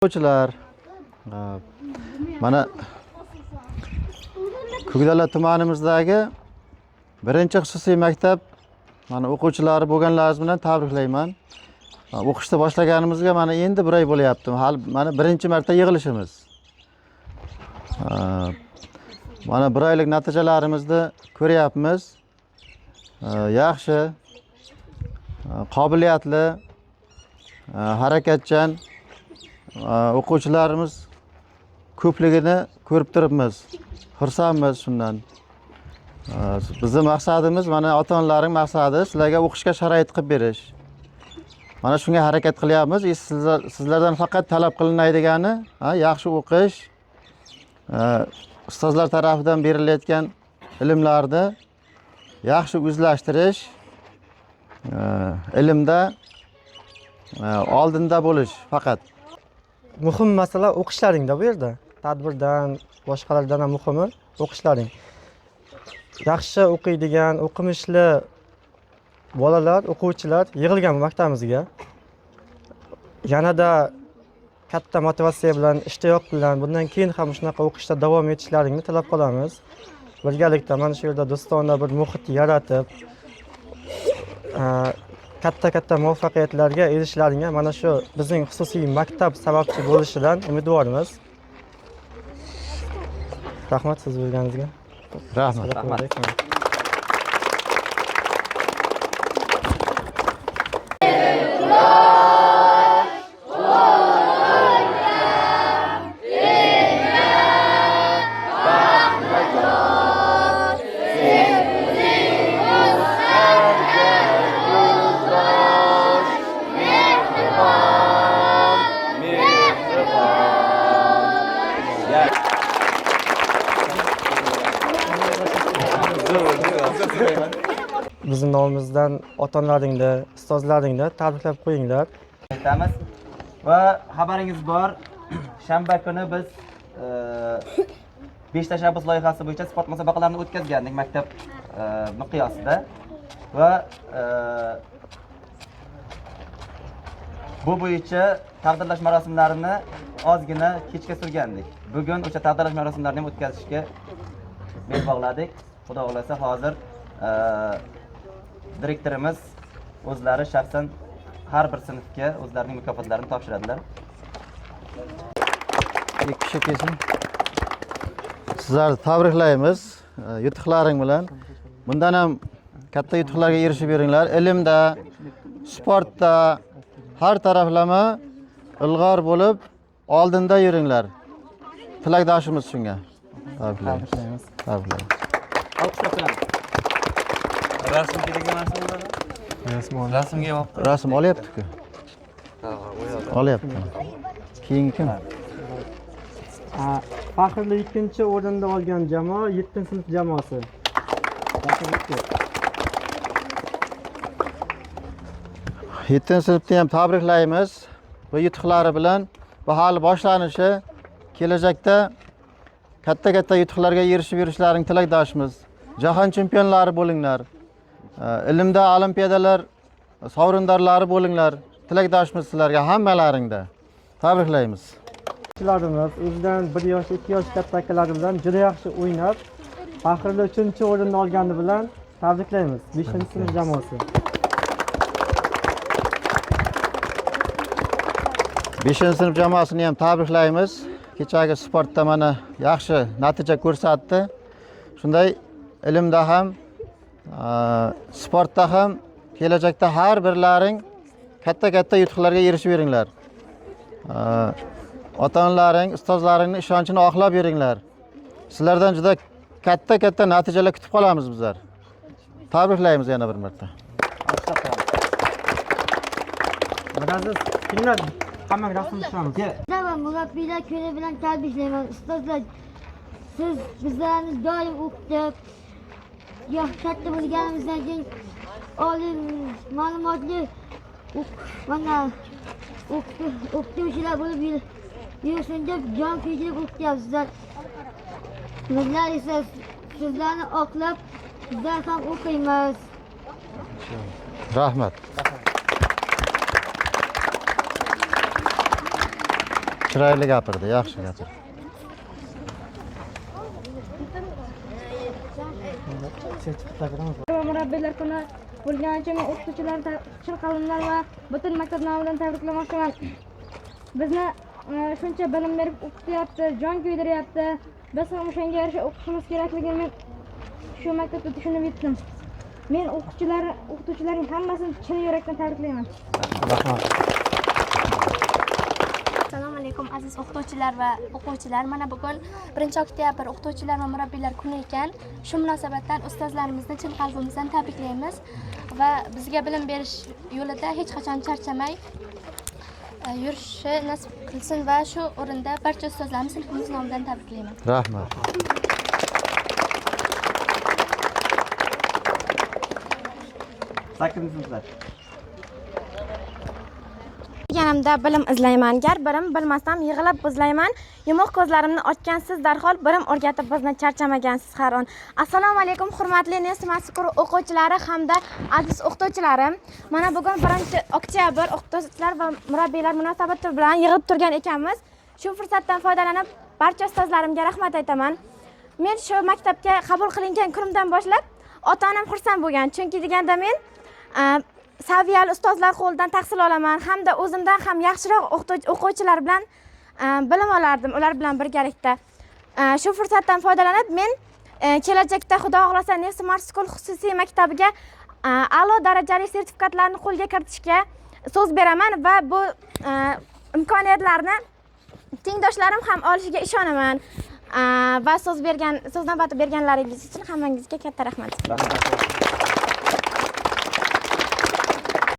O'quvchilar, mana Ko'kdala tumanimizdagi birinchi xususiy maktab mana o'quvchilari bo'lganlaringiz bilan tabriklayman. O'qishni boshlaganimizga mana endi 1 oy bo'lyapti. Hali mana birinchi marta yig'ilishimiz. Mana 1 oylik natijalarimizni ko'ryapmiz. Yaxshi, qobiliyatli, harakatchan o'quvchilarimiz ko'pligini ko'rib turibmiz. Xursandmiz shundan. Bizning maqsadimiz, mana ota-onalarning maqsadi sizlarga o'qishga sharoit qilib berish. Mana shunga harakat qilyapmiz. Sizlardan faqat talab qilinaydigani, yaxshi o'qish, ustozlar tarafidan berilayotgan ilmlarni yaxshi o'zlashtirish, ilmda oldinda bo'lish faqat. Muhim masala o'qishlaringda bu yerda. Tadbirdan, boshqalardan ham muhimi o'qishlaring. Yaxshi o'qiydigan, o'qimishli bolalar, o'quvchilar yig'ilgan maktabimizga. Yanada katta motivatsiya bilan, ishtiyoq bilan bundan keyin ham shunaqa o'qishda davom etishlaringni tilab qolamiz. Birgalikda mana shu yerda do'stona bir muhit yaratib, katta muvaffaqiyatlarga erishishlaringga mana shu bizning xususiy maktab sababchi bo'lishidan umidvormiz. Rahmat siz bo'lganingizga. Rahmat. Bizim nomimizdan ota-onalaringni, ustozlaringni tabriklab qo'yinglar. Aytamiz va xabaringiz bor, shanba kuni biz 5 tashabbus loyihasi bo'yicha sport musobaqalarini o'tkazgandik maktab miqyosida va bu bo'yicha taqdirlash marosimlarini ozgina kechga surgandik. Bugun o'sha taqdirlash marosimlarini o'tkazishga bel bog'ladik. Xudo xolasa hozir direktorimiz o'zlari shaxsan har bir sinfga o'zlarining mukofotlarini topshiradilar. Ikki kishi kelsin. Sizlarni tabriklaymiz yutuqlaring bilan. Bundan ham katta yutuqlarga erishib beringlar. Ilmda, sportda har taraflama ilg'or bo'lib, oldinda yuringlar. Tilakdoshimiz shunga. Tabriklaymiz. Alqishlar bilan. Rasm kerak emasmi? Rasmga olib. Rasm olyapti-ku. Olyapti. Keyingi kim? Faxrli 2-o'rinda olgan jamoa 7-sinf jamoasi. 7-sinfni ham tabriklaymiz. Bu yutuqlari bilan bu hali boshlanishi, kelajakda katta yutuqlarga erishib yurishlaring tilakdoshimiz. Jahon chempionlari bo'linglar. Ilmda olimpiadalar sovrindorlari bo'linglar. Tilakdoshimiz sizlarga hammalaringda. Tabriklaymiz. O'quvchilarimiz o'zidan 1 yosh, 2 yosh katta akalari bilan juda yaxshi o'ynab, faxrli 3-o'rinni olgani bilan tabriklaymiz. 5-sinf jamoasi. 5-sinf jamoasini ham tabriklaymiz. Kechagi sportda mana yaxshi natija ko'rsatdi. Shunday ilmda ham, sportda ham kelajakda har birlaring katta yutuqlarga erishib beringlar. Ota-onalaring, ustozlaringning ishonchini oqlab beringlar. Sizlardan juda katta natijalar kutib qolamiz bizlar. Tabriklaymiz yana bir marta. Aziz, kimlar hamma rasm tushamiz. Va murabbiylar kuni bilan tabriklayman. Ustozlar, siz bizlarni doim o'qitib, katta bo'lganimizdan keyin oliy ma'lumotli o'qituvchilar bo'lib yursin deb jon kuydirib o'qityapsizlar. Bizlar esa sizlarni oqlab, bizlar ham o'qiymiz. Rahmat. chiroyli gapirdi, yaxshi gapirdi. Va murabbiylar kuni bo'lgani uchun men o'qituvchilarni chin qalbimdan va butun maktab nomidan tabriklamoqchiman. Bizni shuncha bilim berib o'qityapti, jon kuydiryapti. Biz ham o'shanga yarasha o'qishimiz kerakligini men shu maktabda tushunib yetdim. Men o'qituvchilarning hammasini chin yurakdan tabriklayman. Rahmat. Assalomu alaykum aziz o'qituvchilar va o'quvchilar. Mana bugun 1-oktyabr o'qituvchilar va murabbiylar kuni ekan. Shu munosabatdan ustozlarimizni chin qalbimizdan tabriklaymiz va bizga bilim berish yo'lida hech qachon charchamay yurishi nasib qilsin va shu o'rinda barcha ustozlarimizni sinfimiz nomidan tabriklayman. Rahmat. Sakkizinchi sinflar. Yanimda bilim izlayman, gar birim bilmasam yig'ilib buzlayman. Yumuq ko'zlarimni ochgansiz darhol birim o'rgatib bizni charchamagansiz har on. Assalomu alaykum hurmatli Nes mazkur o'quvchilari hamda aziz o'qituvchilarim. Mana bugun 1-oktyabr o'qituvchilar va murabbiylar munosabati bilan yig'ib turgan ekanmiz. Shu fursatdan foydalanib barcha ustozlarimga rahmat aytaman. Men shu maktabga qabul qilingan kunimdan boshlab ota-onam xursand bo'lgan, chunki deganda men saviyali ustozlar qo'lidan tahsil olaman hamda o'zimdan ham yaxshiroq o'quvchilar bilan bilim olardim ular bilan birgalikda. Shu fursatdan foydalanib men kelajakda xudo xohlasa Nes School xususiy maktabiga a'lo darajali sertifikatlarni qo'lga kiritishga so'z beraman va bu imkoniyatlarni tengdoshlarim ham olishiga ishonaman. Va so'z navbati berganlaringiz uchun hammangizga katta rahmat.